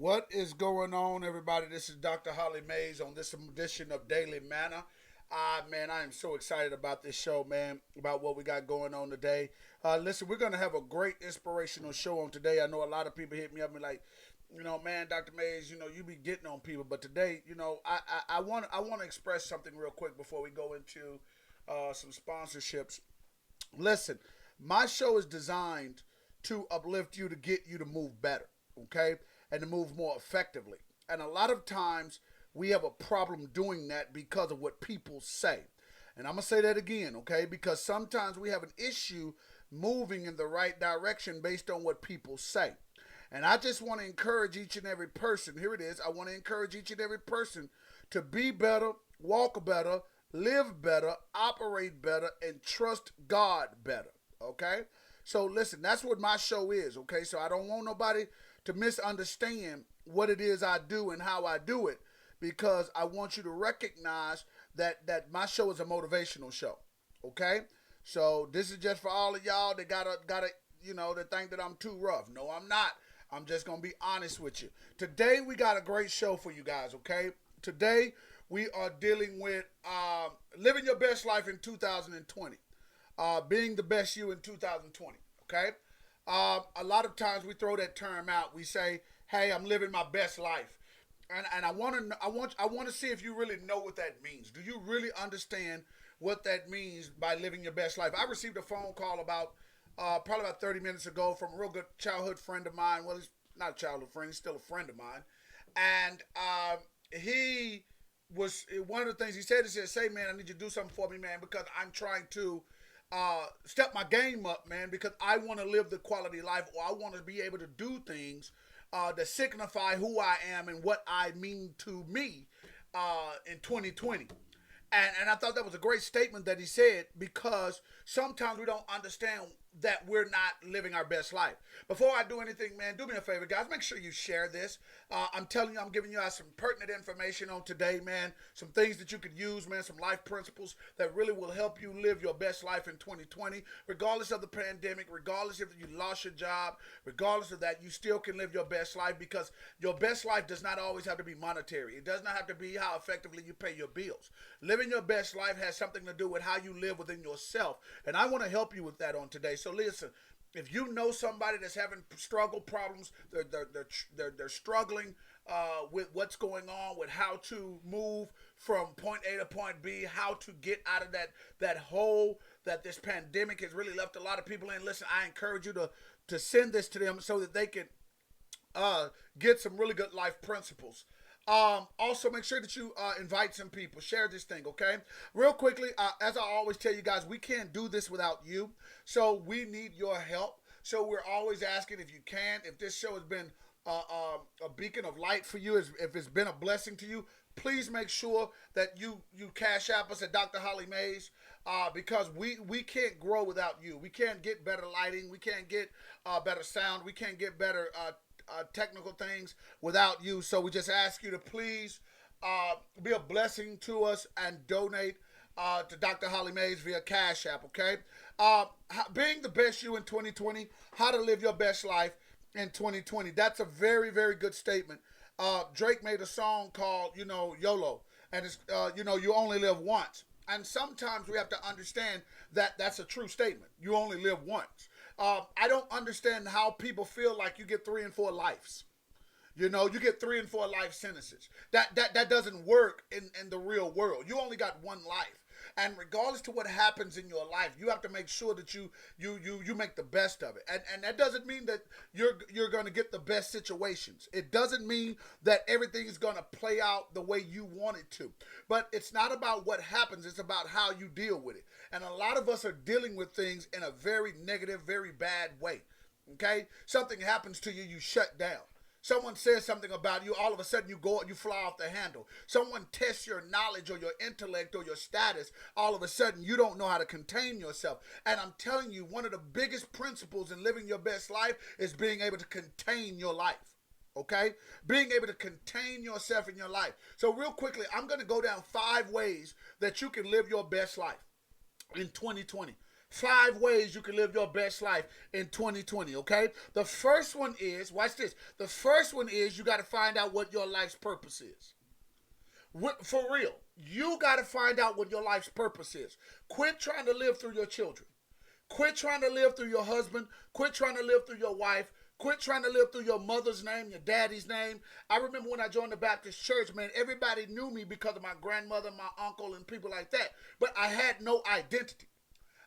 What is going on, everybody? This is Dr. Holly Mays on this edition of Daily Manna. Man, I am so excited about this show, man, about what we got going on today. Listen, we're going to have a great inspirational show on today. I know a lot of people hit me up and like, man, Dr. Mays, you be getting on people. But today, I want to express something real quick before we go into some sponsorships. Listen, my show is designed to uplift you, to get you to move better, okay, and to move more effectively. And a lot of times we have a problem doing that because of what people say. And I'm going to say that again, okay, because sometimes we have an issue moving in the right direction based on what people say. And I just want to encourage each and every person. Here it is. I want to encourage each and every person to be better, walk better, live better, operate better, and trust God better. Okay? So listen, that's what my show is. Okay? So I don't want nobody to misunderstand what it is I do and how I do it, because I want you to recognize that my show is a motivational show. Okay? So this is just for all of y'all that gotta that think that I'm too rough. No, I'm not. I'm just gonna be honest with you. Today we got a great show for you guys. Okay. Today we are dealing with living your best life in 2020, being the best you in 2020. Okay. A lot of times we throw that term out. We say, "Hey, I'm living my best life," and I want to see if you really know what that means. Do you really understand what that means by living your best life? I received a phone call about probably about 30 minutes ago from a real good childhood friend of mine. Well, he's not a childhood friend; he's still a friend of mine. And he was one of the things he said, "Say, man, I need you to do something for me, man, because I'm trying to step my game up, man, because I want to live the quality life, or I want to be able to do things that signify who I am and what I mean to me in 2020." And I thought that was a great statement that he said, because sometimes we don't understand that we're not living our best life. Before I do anything, man, do me a favor, guys. Make sure you share this. I'm telling you, I'm giving you guys some pertinent information on today, man. Some things that you could use, man. Some life principles that really will help you live your best life in 2020. Regardless of the pandemic, regardless if you lost your job, regardless of that, you still can live your best life, because your best life does not always have to be monetary. It does not have to be how effectively you pay your bills. Living your best life has something to do with how you live within yourself. And I want to help you with that on today. So listen, if you know somebody that's having struggle problems, they're struggling with what's going on, with how to move from point A to point B, how to get out of that hole that this pandemic has really left a lot of people in. Listen, I encourage you to send this to them so that they can get some really good life principles. Also, make sure that you invite some people. Share this thing, okay? Real quickly, as I always tell you guys, we can't do this without you. So we need your help. So we're always asking if you can, if this show has been a beacon of light for you, if it's been a blessing to you, please make sure that you cash app us at Dr. Holly Mays, because we can't grow without you. We can't get better lighting. We can't get better sound. We can't get better technical things without you. So we just ask you to please be a blessing to us and donate to Dr. Holly Mays via Cash App, okay? Being the best you in 2020, how to live your best life in 2020. That's a very, very good statement. Drake made a song called, YOLO, and it's, you only live once. And sometimes we have to understand that that's a true statement. You only live once. I don't understand how people feel like you get 3 and 4 lives. You get 3 and 4 life sentences. That doesn't work in the real world. You only got one life. And regardless to what happens in your life, you have to make sure that you make the best of it. And that doesn't mean that you're going to get the best situations. It doesn't mean that everything is going to play out the way you want it to. But it's not about what happens. It's about how you deal with it. And a lot of us are dealing with things in a very negative, very bad way. Okay? Something happens to you, you shut down. Someone says something about you, all of a sudden you go, you fly off the handle. Someone tests your knowledge or your intellect or your status, all of a sudden you don't know how to contain yourself. And I'm telling you, one of the biggest principles in living your best life is being able to contain your life. Okay? Being able to contain yourself in your life. So real quickly, I'm going to go down 5 ways that you can live your best life in 2020. 5 ways you can live your best life in 2020, okay? The first one is, watch this. The first one is you got to find out what your life's purpose is. For real. You got to find out what your life's purpose is. Quit trying to live through your children. Quit trying to live through your husband. Quit trying to live through your wife. Quit trying to live through your mother's name, your daddy's name. I remember when I joined the Baptist church, man, everybody knew me because of my grandmother, my uncle, and people like that. But I had no identity.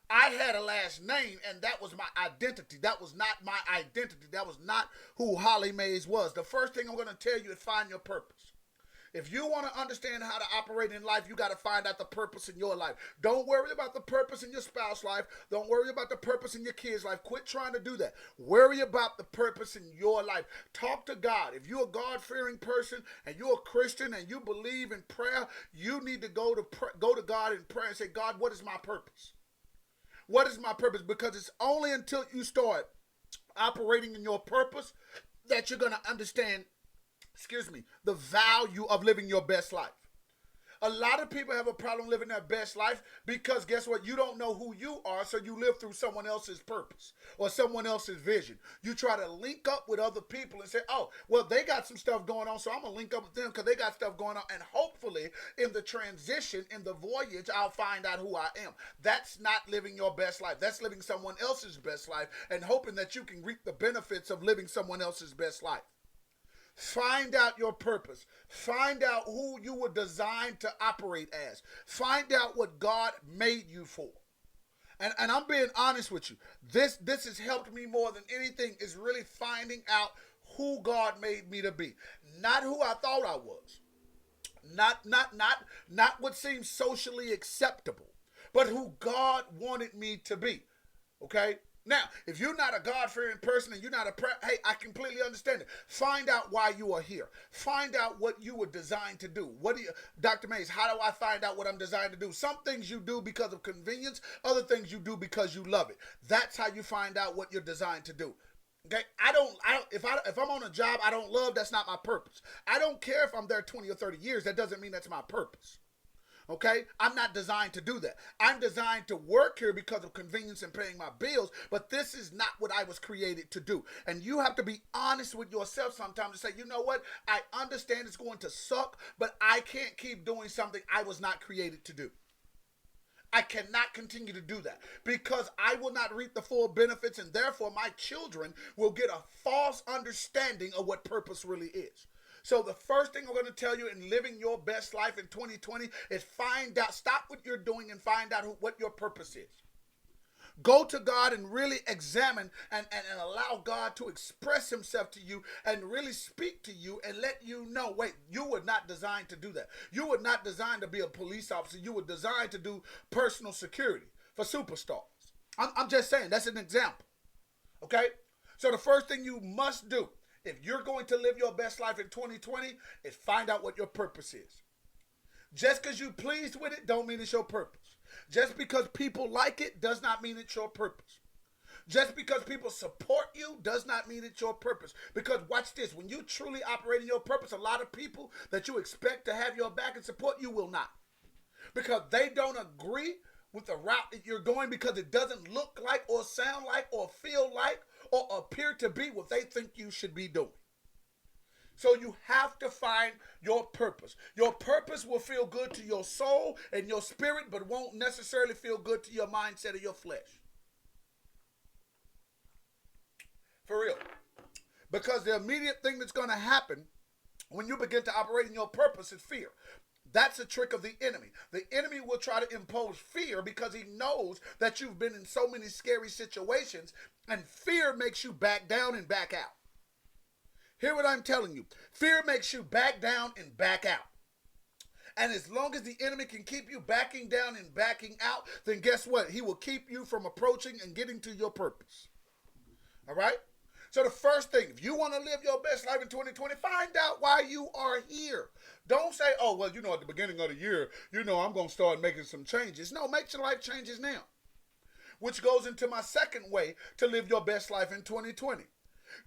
I had a last name, and that was my identity. That was not my identity. That was not who Holly Mays was. The first thing I'm going to tell you is find your purpose. If you want to understand how to operate in life, you got to find out the purpose in your life. Don't worry about the purpose in your spouse's life. Don't worry about the purpose in your kid's life. Quit trying to do that. Worry about the purpose in your life. Talk to God. If you're a God-fearing person and you're a Christian and you believe in prayer, you need to go to God in prayer and say, God, what is my purpose? What is my purpose? Because it's only until you start operating in your purpose that you're going to understand the value of living your best life. A lot of people have a problem living their best life because guess what? You don't know who you are, so you live through someone else's purpose or someone else's vision. You try to link up with other people and say, oh, well, they got some stuff going on, so I'm going to link up with them because they got stuff going on. And hopefully in the transition, in the voyage, I'll find out who I am. That's not living your best life. That's living someone else's best life and hoping that you can reap the benefits of living someone else's best life. Find out your purpose. Find out who you were designed to operate as. Find out what God made you for. And I'm being honest with you. This has helped me more than anything is really finding out who God made me to be. Not who I thought I was. Not what seems socially acceptable, but who God wanted me to be. Okay? Now, if you're not a God-fearing person and you're not hey, I completely understand it. Find out why you are here. Find out what you were designed to do. Dr. Mays, how do I find out what I'm designed to do? Some things you do because of convenience, other things you do because you love it. That's how you find out what you're designed to do. Okay, if I'm on a job I don't love, that's not my purpose. I don't care if I'm there 20 or 30 years, that doesn't mean that's my purpose. Okay, I'm not designed to do that. I'm designed to work here because of convenience and paying my bills, but this is not what I was created to do. And you have to be honest with yourself sometimes and say, you know what? I understand it's going to suck, but I can't keep doing something I was not created to do. I cannot continue to do that because I will not reap the full benefits, and therefore my children will get a false understanding of what purpose really is. So the first thing I'm going to tell you in living your best life in 2020 is find out, stop what you're doing and find out what your purpose is. Go to God and really examine and allow God to express himself to you and really speak to you and let you know, wait, you were not designed to do that. You were not designed to be a police officer. You were designed to do personal security for superstars. I'm just saying, that's an example. Okay? So the first thing you must do if you're going to live your best life in 2020 is find out what your purpose is. Just because you're pleased with it don't mean it's your purpose. Just because people like it does not mean it's your purpose. Just because people support you does not mean it's your purpose. Because watch this, when you truly operate in your purpose, a lot of people that you expect to have your back and support you will not. Because they don't agree with the route that you're going because it doesn't look like or sound like or feel like or appear to be what they think you should be doing. So you have to find your purpose. Your purpose will feel good to your soul and your spirit, but won't necessarily feel good to your mindset or your flesh. For real. Because the immediate thing that's going to happen when you begin to operate in your purpose is fear. That's a trick of the enemy. The enemy will try to impose fear because he knows that you've been in so many scary situations, and fear makes you back down and back out. Hear what I'm telling you. Fear makes you back down and back out. And as long as the enemy can keep you backing down and backing out, then guess what? He will keep you from approaching and getting to your purpose. All right? So the first thing, if you want to live your best life in 2020, find out why you are here. Don't say, oh, well, at the beginning of the year, I'm going to start making some changes. No, make your life changes now. Which goes into my second way to live your best life in 2020.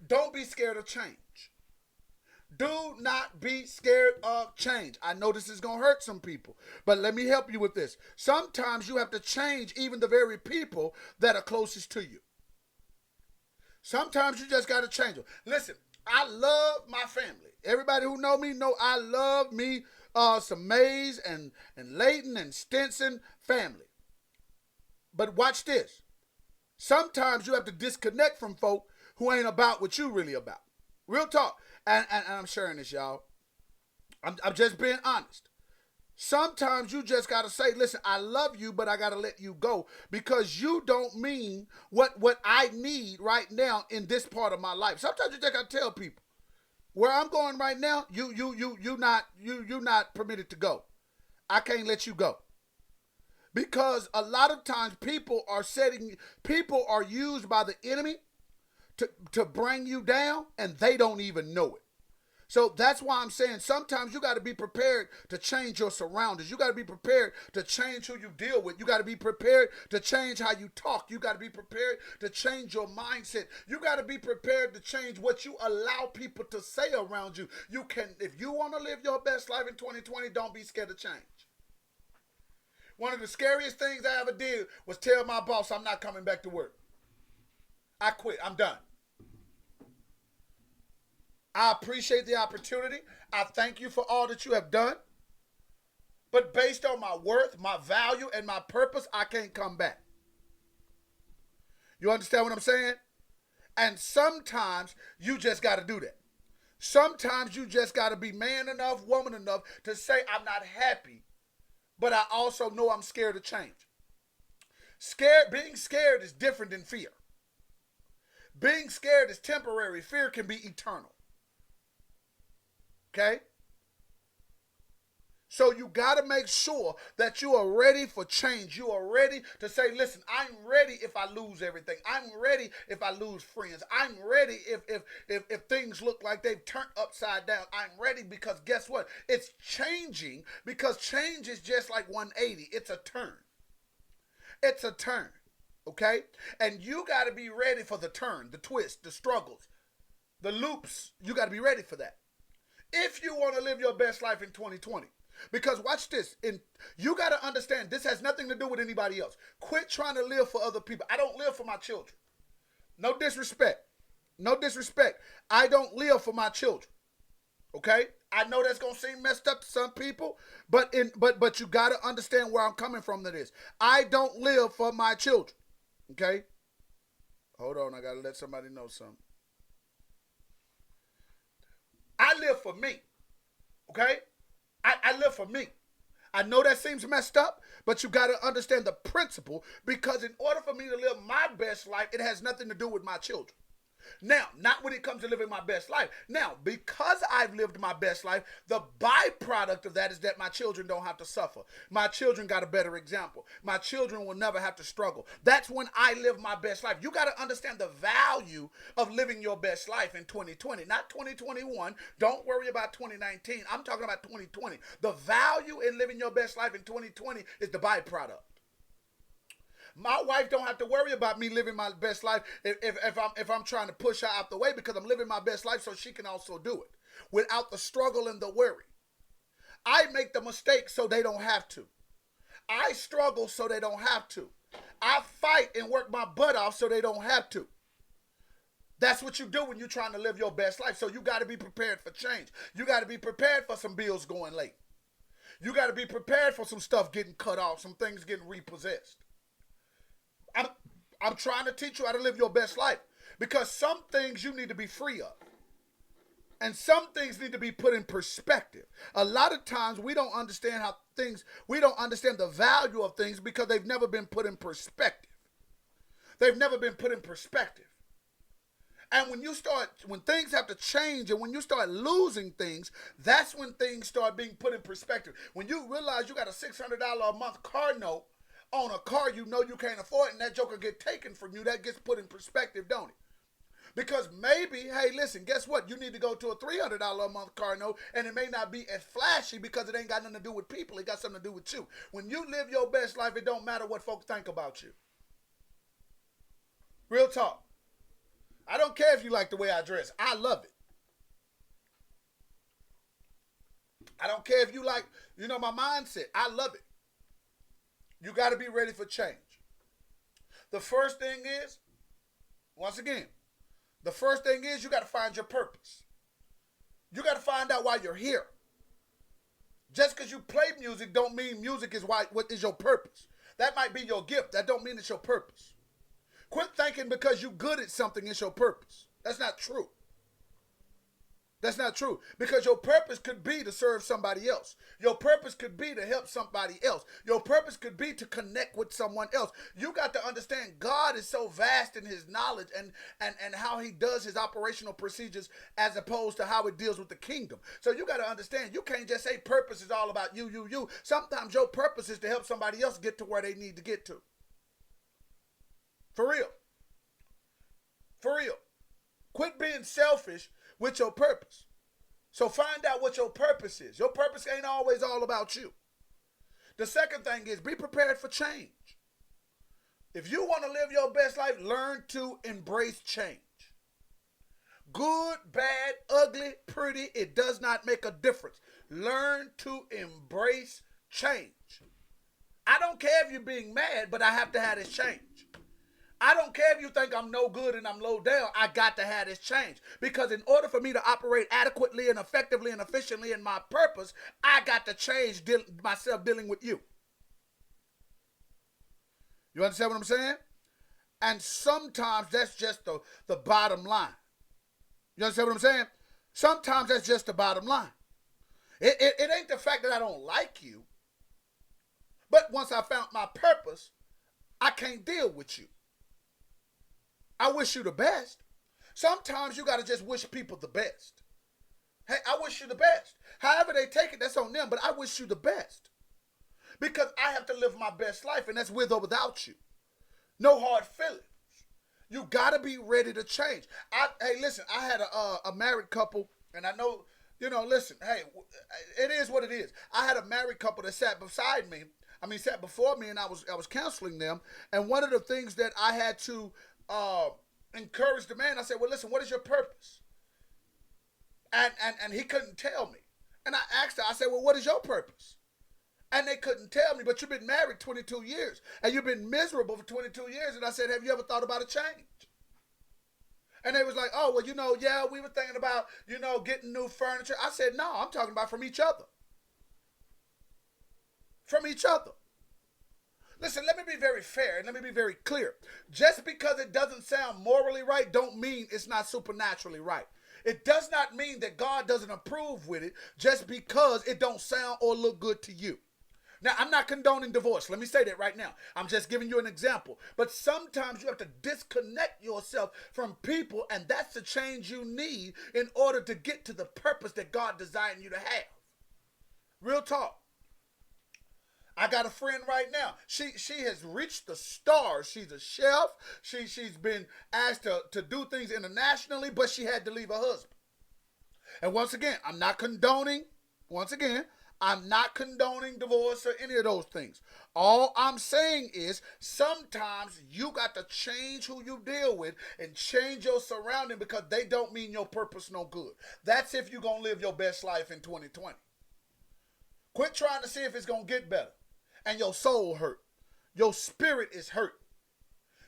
Don't be scared of change. Do not be scared of change. I know this is going to hurt some people, but let me help you with this. Sometimes you have to change even the very people that are closest to you. Sometimes you just got to change them. Listen, I love my family. Everybody who know me know I love me some Mays and Layton and Stinson family. But watch this. Sometimes you have to disconnect from folk who ain't about what you really about. Real talk. And I'm sharing this, y'all. I'm just being honest. Sometimes you just got to say, listen, I love you, but I got to let you go because you don't mean what I need right now in this part of my life. Sometimes you just got to tell people, where I'm going right now, you not permitted to go. I can't let you go. Because a lot of times people are used by the enemy to bring you down and they don't even know it. So that's why I'm saying sometimes you got to be prepared to change your surroundings. You got to be prepared to change who you deal with. You got to be prepared to change how you talk. You got to be prepared to change your mindset. You got to be prepared to change what you allow people to say around you. You can, if you want to live your best life in 2020, don't be scared to change. One of the scariest things I ever did was tell my boss I'm not coming back to work. I quit. I'm done. I appreciate the opportunity. I thank you for all that you have done. But based on my worth, my value, and my purpose, I can't come back. You understand what I'm saying? And sometimes you just got to do that. Sometimes you just got to be man enough, woman enough to say, I'm not happy, but I also know I'm scared of change. Being scared is different than fear. Being scared is temporary. Fear can be eternal. Okay? So you got to make sure that you are ready for change. You are ready to say, listen, I'm ready if I lose everything. I'm ready if I lose friends. I'm ready if things look like they've turned upside down. I'm ready because guess what? It's changing because change is just like 180. It's a turn. It's a turn. Okay? And you got to be ready for the turn, the twist, the struggles, the loops. You got to be ready for that. If you want to live your best life in 2020. Because watch this. You got to understand this has nothing to do with anybody else. Quit trying to live for other people. I don't live for my children. No disrespect. No disrespect. I don't live for my children. Okay? I know that's going to seem messed up to some people, but you got to understand where I'm coming from to this. I don't live for my children. Okay? Hold on. I got to let somebody know something. I live for me. Okay? I live for me. I know that seems messed up, but you got to understand the principle because in order for me to live my best life, it has nothing to do with my children. Now, not when it comes to living my best life. Now, because I've lived my best life, the byproduct of that is that my children don't have to suffer. My children got a better example. My children will never have to struggle. That's when I live my best life. You got to understand the value of living your best life in 2020, not 2021. Don't worry about 2019. I'm talking about 2020. The value in living your best life in 2020 is the byproduct. My wife don't have to worry about me living my best life if I'm trying to push her out the way because I'm living my best life so she can also do it without the struggle and the worry. I make the mistake so they don't have to. I struggle so they don't have to. I fight and work my butt off so they don't have to. That's what you do when you're trying to live your best life. So you got to be prepared for change. You got to be prepared for some bills going late. You got to be prepared for some stuff getting cut off, some things getting repossessed. I'm trying to teach you how to live your best life because some things you need to be free of. And some things need to be put in perspective. A lot of times we don't understand we don't understand the value of things because they've never been put in perspective. They've never been put in perspective. And when things have to change and when you start losing things, that's when things start being put in perspective. When you realize you got a $600 a month car note on a car you know you can't afford and that joker get taken from you, that gets put in perspective, don't it? Because maybe, hey, listen, guess what? You need to go to a $300 a month car note and it may not be as flashy because it ain't got nothing to do with people. It got something to do with you. When you live your best life, it don't matter what folks think about you. Real talk. I don't care if you like the way I dress. I love it. I don't care if you like, my mindset. I love it. You got to be ready for change. The first thing is, once again, you got to find your purpose. You got to find out why you're here. Just because you play music don't mean music is what is your purpose. That might be your gift. That don't mean it's your purpose. Quit thinking because you're good at something it's your purpose. That's not true. That's not true. Because your purpose could be to serve somebody else. Your purpose could be to help somebody else. Your purpose could be to connect with someone else. You got to understand God is so vast in his knowledge and how he does his operational procedures as opposed to how it deals with the kingdom. So you got to understand, you can't just say purpose is all about you. Sometimes your purpose is to help somebody else get to where they need to get to. For real. For real. Quit being selfish with your purpose. So find out what your purpose is. Your purpose ain't always all about you. The second thing is be prepared for change. If you want to live your best life, learn to embrace change. Good, bad, ugly, pretty, it does not make a difference. Learn to embrace change. I don't care if you're being mad, but I have to have this change. I don't care if you think I'm no good and I'm low down. I got to have this change. Because in order for me to operate adequately and effectively and efficiently in my purpose, I got to change myself dealing with you. You understand what I'm saying? And sometimes that's just the bottom line. You understand what I'm saying? Sometimes that's just the bottom line. It ain't the fact that I don't like you. But once I found my purpose, I can't deal with you. I wish you the best. Sometimes you got to just wish people the best. Hey, I wish you the best. However they take it, that's on them, but I wish you the best. Because I have to live my best life, and that's with or without you. No hard feelings. You got to be ready to change. Hey, listen, I had a married couple, and I know, listen, hey, it is what it is. I had a married couple that sat before me, and I was counseling them, and one of the things that I had to encourage the man. I said, well, listen, what is your purpose? And he couldn't tell me. And I asked her, I said, well, what is your purpose? And they couldn't tell me, but you've been married 22 years and you've been miserable for 22 years. And I said, have you ever thought about a change? And they was like, oh, well, yeah, we were thinking about, getting new furniture. I said, no, I'm talking about from each other. From each other. Listen, let me be very fair and let me be very clear. Just because it doesn't sound morally right don't mean it's not supernaturally right. It does not mean that God doesn't approve with it just because it don't sound or look good to you. Now, I'm not condoning divorce. Let me say that right now. I'm just giving you an example. But sometimes you have to disconnect yourself from people, and that's the change you need in order to get to the purpose that God designed you to have. Real talk. I got a friend right now. She has reached the stars. She's a chef. She's been asked to do things internationally, but she had to leave her husband. And once again, I'm not condoning divorce or any of those things. All I'm saying is sometimes you got to change who you deal with and change your surrounding because they don't mean your purpose no good. That's if you're going to live your best life in 2020. Quit trying to see if it's going to get better. And your soul hurt. Your spirit is hurt.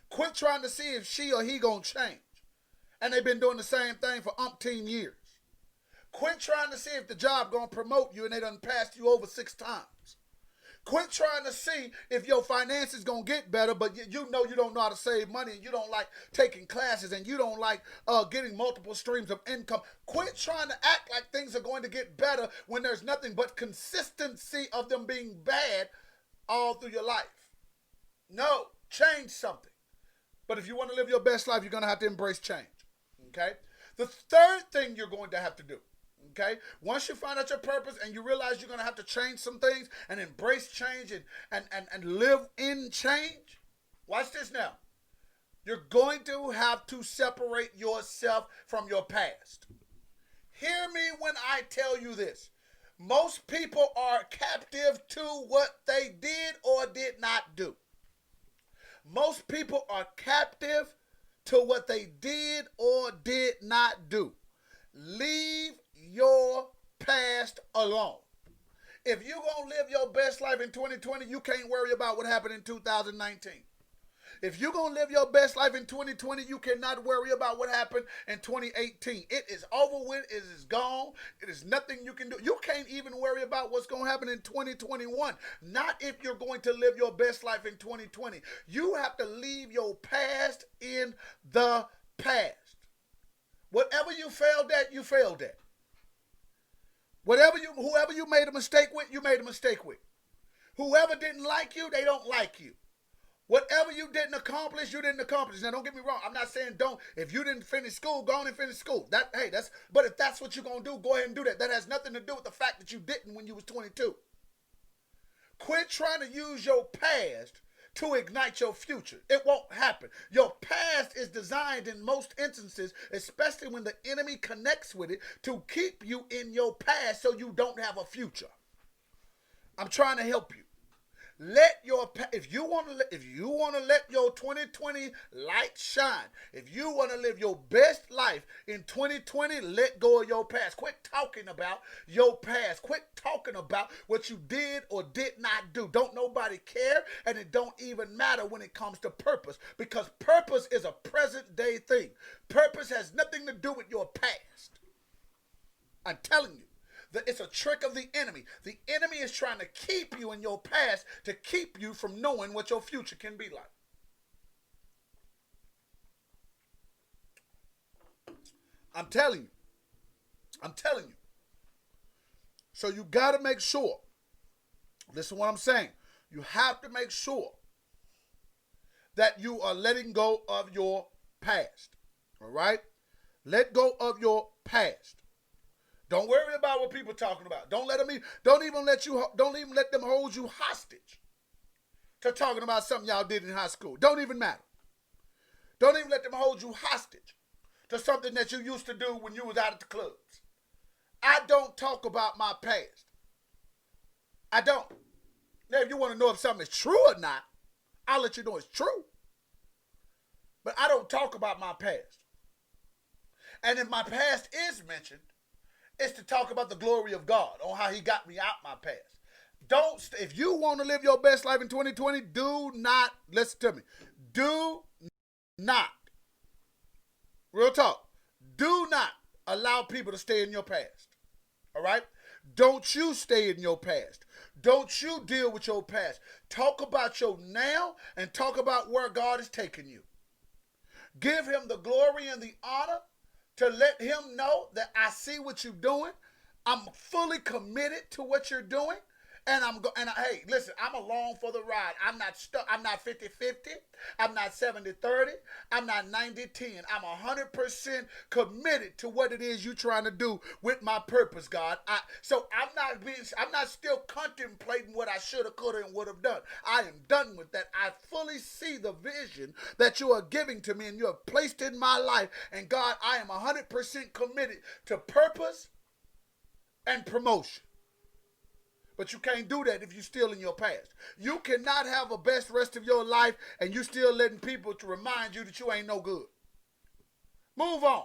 Quit trying to see if she or he gonna change. And they've been doing the same thing for umpteen years. Quit trying to see if the job gonna promote you and they done passed you over 6 times. Quit trying to see if your finances gonna get better, but you know how to save money and you don't like taking classes and you don't like getting multiple streams of income. Quit trying to act like things are going to get better when there's nothing but consistency of them being bad all through your life. No, change something. But if you want to live your best life, you're going to have to embrace change. Okay? The third thing you're going to have to do, okay? Once you find out your purpose and you realize you're going to have to change some things and embrace change and live in change, watch this now. You're going to have to separate yourself from your past. Hear me when I tell you this. Most people are captive to what they did or did not do. Most people are captive to what they did or did not do. Leave your past alone. If you're going to live your best life in 2020, you can't worry about what happened in 2019. If you're going to live your best life in 2020, you cannot worry about what happened in 2018. It is over with. It is gone. It is nothing you can do. You can't even worry about what's going to happen in 2021. Not if you're going to live your best life in 2020. You have to leave your past in the past. Whatever you failed at, you failed at. Whoever you made a mistake with, you made a mistake with. Whoever didn't like you, they don't like you. Whatever you didn't accomplish, you didn't accomplish. Now, don't get me wrong. I'm not saying don't. If you didn't finish school, go on and finish school. But if that's what you're going to do, go ahead and do that. That has nothing to do with the fact that you didn't when you was 22. Quit trying to use your past to ignite your future. It won't happen. Your past is designed in most instances, especially when the enemy connects with it, to keep you in your past so you don't have a future. I'm trying to help you. If you want to let your 2020 light shine, if you want to live your best life in 2020, let go of your past. Quit talking about your past. Quit talking about what you did or did not do. Don't nobody care, and it don't even matter when it comes to purpose, because purpose is a present day thing. Purpose has nothing to do with your past. I'm telling you. It's a trick of the enemy. The enemy is trying to keep you in your past to keep you from knowing what your future can be like. I'm telling you. I'm telling you. So you got to make sure. Listen to what I'm saying. You have to make sure that you are letting go of your past. All right? Let go of your past. Don't worry about what people are talking about. Don't even let them hold you hostage to talking about something y'all did in high school. Don't even matter. Don't even let them hold you hostage to something that you used to do when you was out at the clubs. I don't talk about my past. I don't. Now, if you want to know if something is true or not, I'll let you know it's true. But I don't talk about my past. And if my past is mentioned, it's to talk about the glory of God on how he got me out my past. If you want to live your best life in 2020, do not, listen to me, do not, real talk, do not allow people to stay in your past. All right? Don't you stay in your past. Don't you deal with your past. Talk about your now and talk about where God is taking you. Give him the glory and the honor to let him know that I see what you're doing. I'm fully committed to what you're doing. Hey, listen, I'm along for the ride. I'm not stuck. I'm not 50-50. I'm not 70-30. I'm not 90-10. I'm 100% committed to what it is you're trying to do with my purpose, God. So I'm not still contemplating what I should have, could have, and would have done. I am done with that. I fully see the vision that you are giving to me and you have placed in my life. And God, I am 100% committed to purpose and promotion. But you can't do that if you're still in your past. You cannot have a best rest of your life and you still letting people to remind you that you ain't no good. Move on.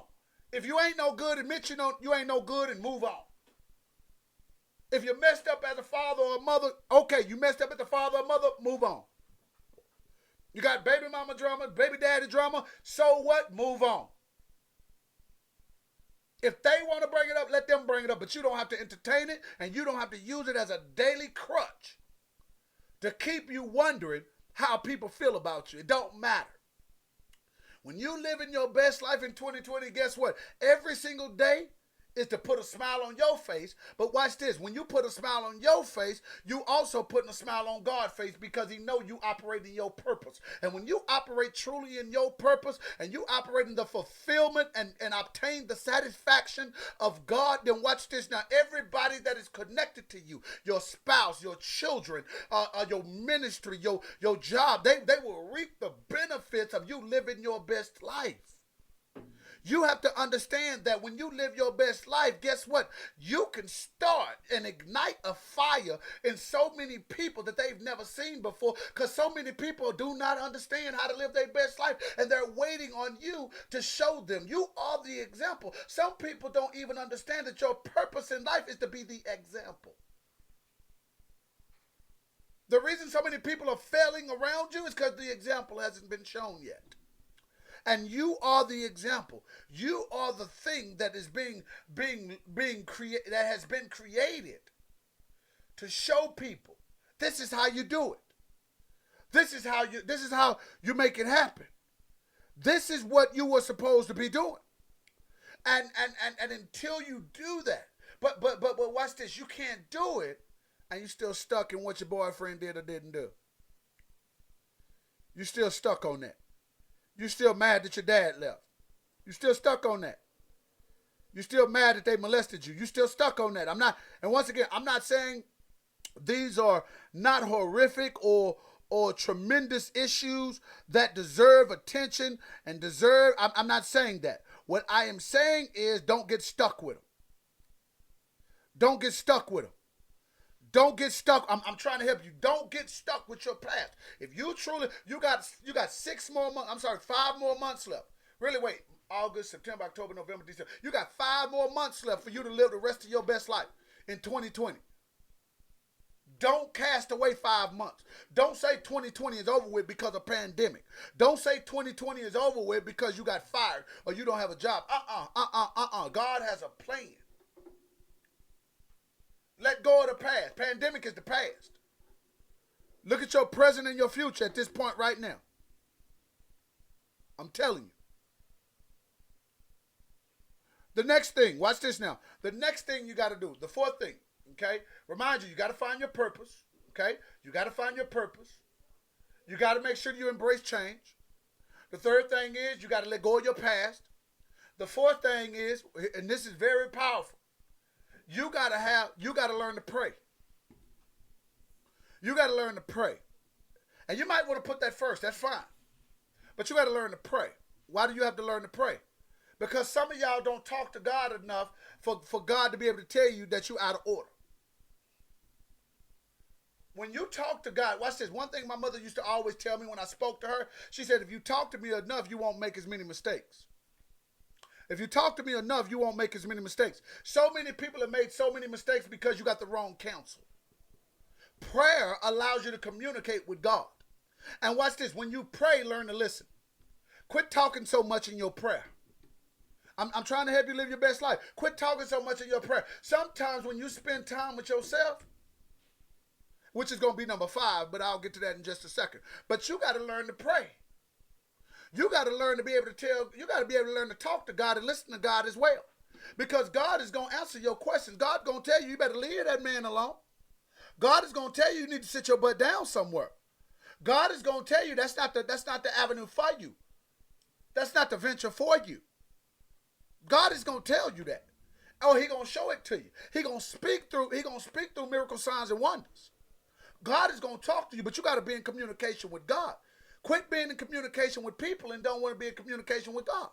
If you ain't no good, admit you ain't no good and move on. If you messed up as a father or a mother, okay, you messed up as a father or mother, move on. You got baby mama drama, baby daddy drama, so what? Move on. If they want to bring it up, let them bring it up. But you don't have to entertain it, and you don't have to use it as a daily crutch to keep you wondering how people feel about you. It don't matter. When you live in your best life in 2020, guess what? Every single day is to put a smile on your face. But watch this. When you put a smile on your face, you also putting a smile on God's face because he know you operate in your purpose. And when you operate truly in your purpose and you operate in the fulfillment and obtain the satisfaction of God, then watch this. Now, everybody that is connected to you, your spouse, your children, your ministry, your job, they will reap the benefits of you living your best life. You have to understand that when you live your best life, guess what? You can start and ignite a fire in so many people that they've never seen before, because so many people do not understand how to live their best life, and they're waiting on you to show them. You are the example. Some people don't even understand that your purpose in life is to be the example. The reason so many people are failing around you is because the example hasn't been shown yet. And you are the example. You are the thing that is being created, that has been created to show people this is how you do it. This is how you make it happen. This is what you were supposed to be doing. And until you do that, but watch this, you can't do it and you're still stuck in what your boyfriend did or didn't do. You're still stuck on that. You're still mad that your dad left. You're still stuck on that. You're still mad that they molested you. You're still stuck on that. And once again, I'm not saying these are not horrific or tremendous issues that deserve attention and deserve. I'm not saying that. What I am saying is don't get stuck with them. Don't get stuck with them. Don't get stuck. I'm trying to help you. Don't get stuck with your past. If you truly, you got 6 more months. I'm sorry, 5 more months left. Really, wait. August, September, October, November, December. You got 5 more months left for you to live the rest of your best life in 2020. Don't cast away 5 months. Don't say 2020 is over with because of pandemic. Don't say 2020 is over with because you got fired or you don't have a job. God has a plan. Let go of the past. Pandemic is the past. Look at your present and your future at this point right now. I'm telling you. The next thing, watch this now. The next thing you got to do, the fourth thing, okay? Remind you, you got to find your purpose, okay? You got to find your purpose. You got to make sure you embrace change. The third thing is you got to let go of your past. The fourth thing is, and this is very powerful, you got to learn to pray. You got to learn to pray. And you might want to put that first. That's fine. But you got to learn to pray. Why do you have to learn to pray? Because some of y'all don't talk to God enough for God to be able to tell you that you're out of order. When you talk to God, watch this. One thing my mother used to always tell me when I spoke to her, she said, if you talk to me enough, you won't make as many mistakes. If you talk to me enough, you won't make as many mistakes. So many people have made so many mistakes because you got the wrong counsel. Prayer allows you to communicate with God. And watch this. When you pray, learn to listen. Quit talking so much in your prayer. I'm trying to help you live your best life. Quit talking so much in your prayer. Sometimes when you spend time with yourself, which is going to be number 5, but I'll get to that in just a second. But you got to learn to pray. You got to learn to be able to you got to be able to learn to talk to God and listen to God as well. Because God is going to answer your questions. God's going to tell you better leave that man alone. God is going to tell you need to sit your butt down somewhere. God is going to tell you that's not the avenue for you. That's not the venture for you. God is going to tell you that. Oh, He's going to show it to you. He's going to speak through miracle signs and wonders. God is going to talk to you, but you got to be in communication with God. Quit being in communication with people and don't want to be in communication with God.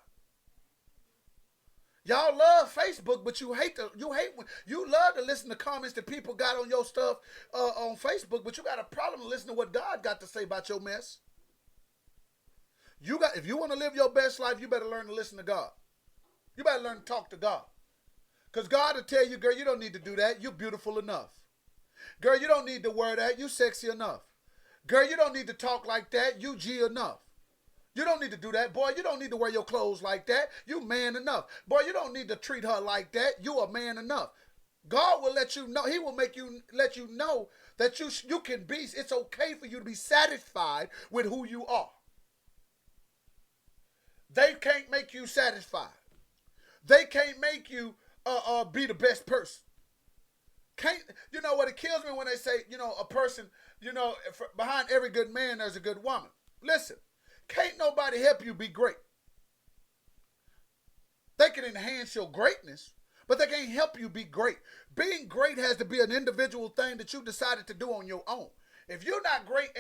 Y'all love Facebook, but you love to listen to comments that people got on your stuff on Facebook, but you got a problem listening to what God got to say about your mess. If you want to live your best life, you better learn to listen to God. You better learn to talk to God. Because God will tell you, girl, you don't need to do that. You're beautiful enough. Girl, you don't need to wear that. You sexy enough. Girl, you don't need to talk like that. You G enough. You don't need to do that. Boy, you don't need to wear your clothes like that. You man enough. Boy, you don't need to treat her like that. You a man enough. God will let you know. He will let you know that you can be. It's okay for you to be satisfied with who you are. They can't make you satisfied. They can't make you be the best person. You know what? It kills me when they say, a person, behind every good man, there's a good woman. Listen, can't nobody help you be great. They can enhance your greatness, but they can't help you be great. Being great has to be an individual thing that you decided to do on your own. If you're not great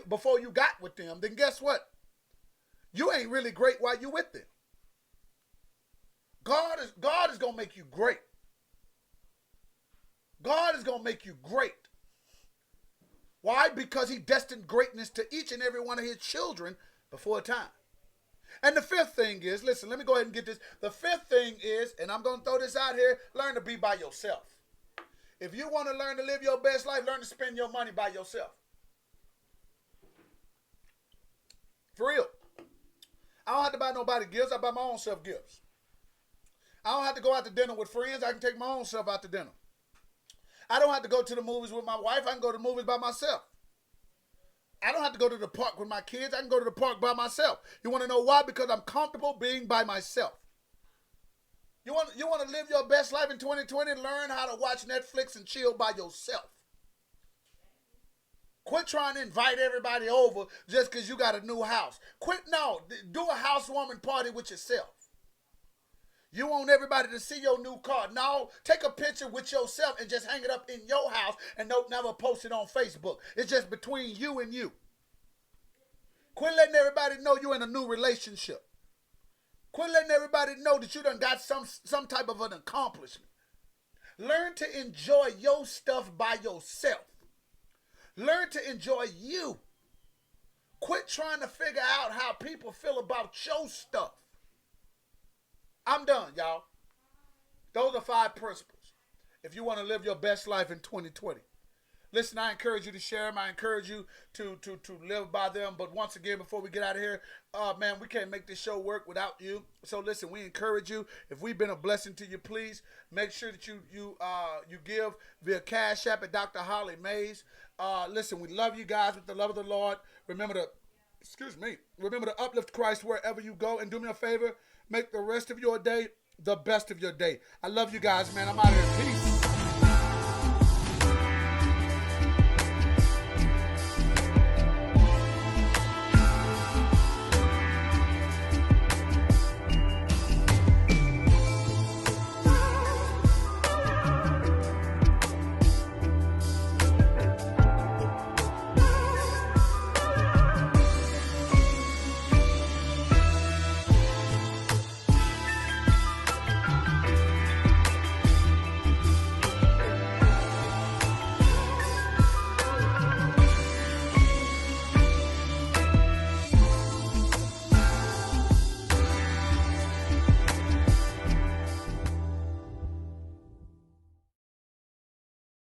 before you got with them, then guess what? You ain't really great while you with them. God is going to make you great. God is going to make you great. Why? Because He destined greatness to each and every one of His children before a time. And the fifth thing is, listen, let me go ahead and get this. The fifth thing is, and I'm going to throw this out here, learn to be by yourself. If you want to learn to live your best life, learn to spend your money by yourself. For real. I don't have to buy nobody gifts. I buy my own self gifts. I don't have to go out to dinner with friends. I can take my own self out to dinner. I don't have to go to the movies with my wife. I can go to the movies by myself. I don't have to go to the park with my kids. I can go to the park by myself. You want to know why? Because I'm comfortable being by myself. You want to live your best life in 2020? Learn how to watch Netflix and chill by yourself. Quit trying to invite everybody over just because you got a new house. Do a housewarming party with yourself. You want everybody to see your new car. No, take a picture with yourself and just hang it up in your house and don't never post it on Facebook. It's just between you and you. Quit letting everybody know you're in a new relationship. Quit letting everybody know that you done got some type of an accomplishment. Learn to enjoy your stuff by yourself. Learn to enjoy you. Quit trying to figure out how people feel about your stuff. I'm done, y'all. Those are 5 principles if you want to live your best life in 2020. Listen, I encourage you to share them. I encourage you to live by them. But once again, before we get out of here, man, we can't make this show work without you. So listen, we encourage you. If we've been a blessing to you, please make sure that you give via Cash App at Dr. Holly Mays. Listen, we love you guys with the love of the Lord. Remember to uplift Christ wherever you go. And do me a favor, make the rest of your day the best of your day. I love you guys, man. I'm out of here. Peace.